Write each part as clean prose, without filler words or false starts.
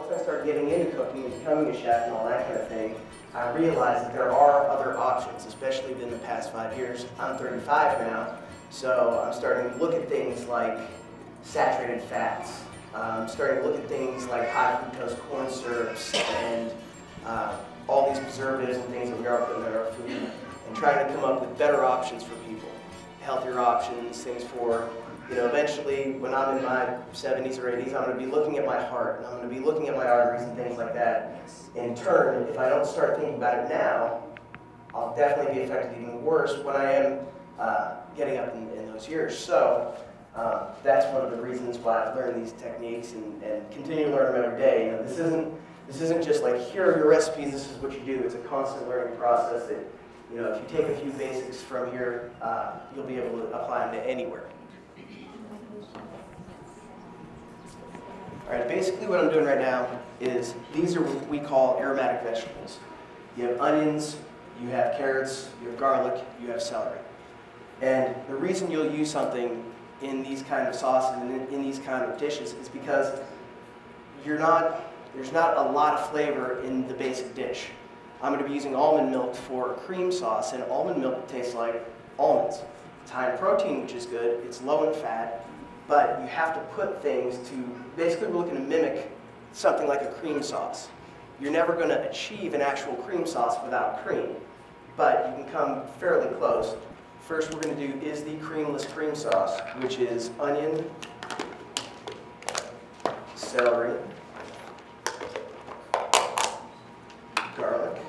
once I started getting into cooking and becoming a chef and all that kind of thing, I realized that there are other options, especially within the past 5 years. I'm 35 now, so I'm starting to look at things like saturated fats. I'm starting to look at things like high fructose corn syrups and all these preservatives and things that we are putting in our food, and trying to come up with better options for people, healthier options, things for, eventually when I'm in my 70s or 80s, I'm going to be looking at my heart, and I'm going to be looking at my arteries and things like that. In turn, if I don't start thinking about it now, I'll definitely be affected even worse when I am getting up in those years. So that's one of the reasons why I've learned these techniques and continue to learn them every day. This isn't just like, here are your recipes, this is what you do. It's a constant learning process that, if you take a few basics from here, you'll be able to apply them to anywhere. All right, basically what I'm doing right now is, these are what we call aromatic vegetables. You have onions, you have carrots, you have garlic, you have celery. And the reason you'll use something in these kind of sauces and in these kind of dishes is because there's not a lot of flavor in the basic dish. I'm going to be using almond milk for a cream sauce, and almond milk tastes like almonds. It's high in protein, which is good. It's low in fat. But you have to put things to, basically we're looking to mimic something like a cream sauce. You're never going to achieve an actual cream sauce without cream, but you can come fairly close. First we're going to do is the creamless cream sauce, which is onion, celery, garlic,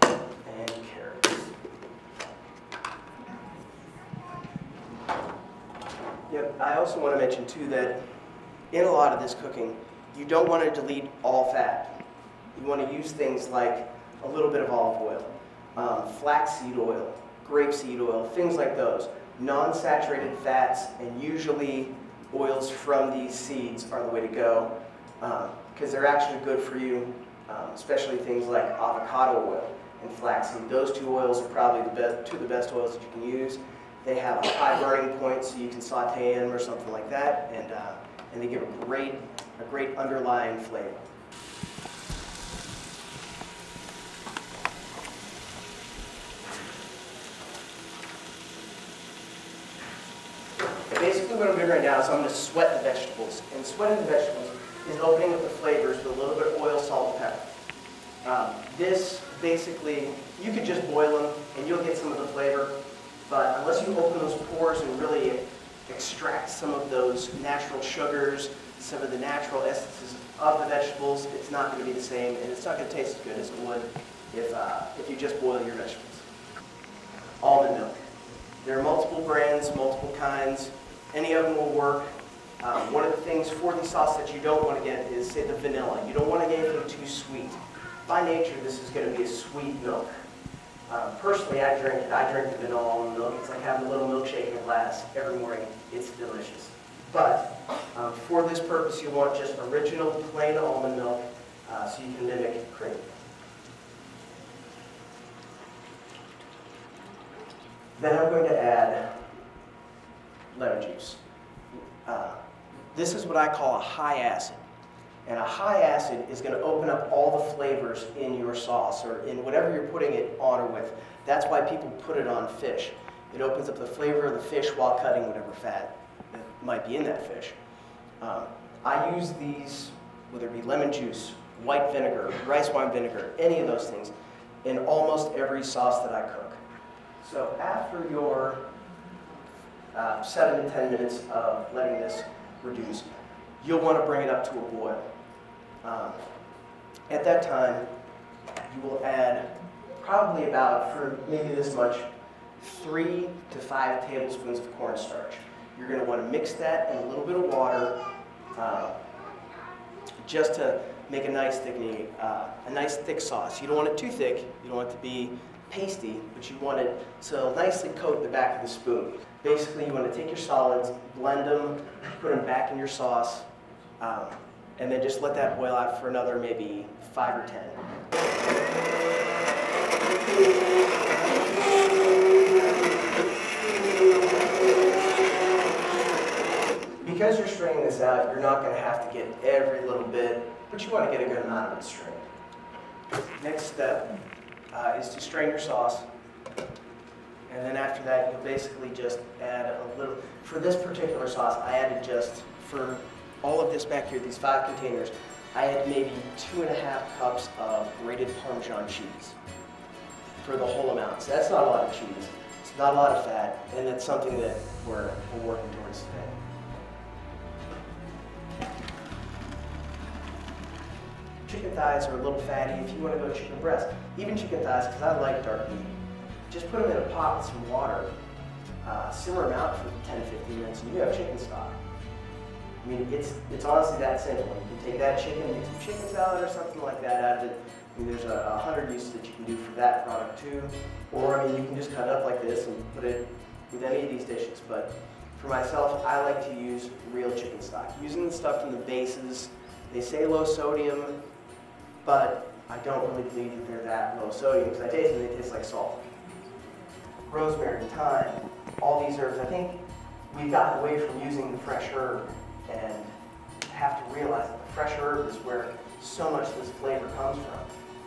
and carrots. Yep, I also want to mention too that in a lot of this cooking, you don't want to delete all fat. You want to use things like a little bit of olive oil, flaxseed oil, grapeseed oil, things like those. Non-saturated fats and usually oils from these seeds are the way to go because they're actually good for you, especially things like avocado oil and flaxseed. Those two oils are probably two of the best oils that you can use. They have a high burning point, so you can saute them or something like that, and they give a great underlying flavor. Basically what I'm doing right now is I'm going to sweat the vegetables. And sweating the vegetables is opening up the flavors with a little bit of oil, salt, and pepper. This basically, you could just boil them and you'll get some of the flavor. But unless you open those pores and really extract some of those natural sugars, some of the natural essences of the vegetables, it's not going to be the same, and it's not going to taste as good as it would if you just boil your vegetables. Almond milk. There are multiple brands, multiple kinds. Any of them will work. One of the things for the sauce that you don't want to get is, say, the vanilla. You don't want to get anything too sweet. By nature, this is going to be a sweet milk. Personally, I drink it. I drink the vanilla almond milk. It's like having a little milkshake in a glass every morning. It's delicious. But for this purpose, you want just original plain almond milk so you can mimic cream. Then I'm going to add lemon juice. This is what I call a high acid. And a high acid is going to open up all the flavors in your sauce or in whatever you're putting it on or with. That's why people put it on fish. It opens up the flavor of the fish while cutting whatever fat that might be in that fish. I use these, whether it be lemon juice, white vinegar, rice wine vinegar, any of those things, in almost every sauce that I cook. So after your 7 to 10 minutes of letting this reduce, you'll want to bring it up to a boil. At that time, you will add probably about, for maybe this much, 3 to 5 tablespoons of cornstarch. You're going to want to mix that in a little bit of water just to make a nice thick sauce. You don't want it too thick, you don't want it to be pasty, but you want it to nicely coat the back of the spoon. Basically, you want to take your solids, blend them, put them back in your sauce, and then just let that boil out for another maybe 5 or 10. Because you're straining this this out, you're not going to have to get every little bit, but you want to get a good amount of it strained. Next step is to strain your sauce. And then after that, you'll basically just add a little. For this particular sauce, I added just, for all of this back here, these 5 containers, I had maybe 2.5 cups of grated Parmesan cheese for the whole amount. So that's not a lot of cheese. It's not a lot of fat, and that's something that we're working towards today. Chicken thighs are a little fatty. If you want to go chicken breast, even chicken thighs, because I like dark meat, just put them in a pot with some water, simmer them out for 10 to 15 minutes, and you have chicken stock. I mean, it's honestly that simple. You can take that chicken, make some chicken salad or something like that out of it. I mean, there's 100 uses that you can do for that product too. Or, I mean, you can just cut it up like this and put it with any of these dishes. But for myself, I like to use real chicken stock. Using the stuff from the bases, they say low sodium, but I don't really believe that they're that low sodium because I taste them, they taste like salt. Rosemary, thyme, all these herbs. I think we've gotten away from using the fresh herb and have to realize that the fresh herb is where so much of this flavor comes from.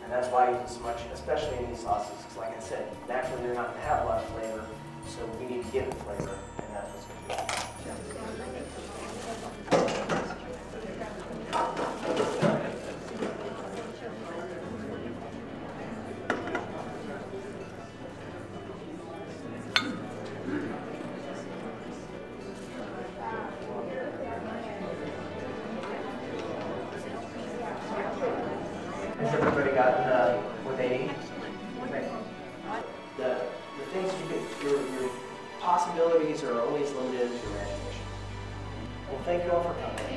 And that's why I use it so much, especially in these sauces, because like I said, naturally they're not going to have a lot of flavor, so we need to give it flavor, and that's what's going to do it. Has everybody gotten what they need? Okay. The things your possibilities are always limited to your imagination. Well, thank you all for coming.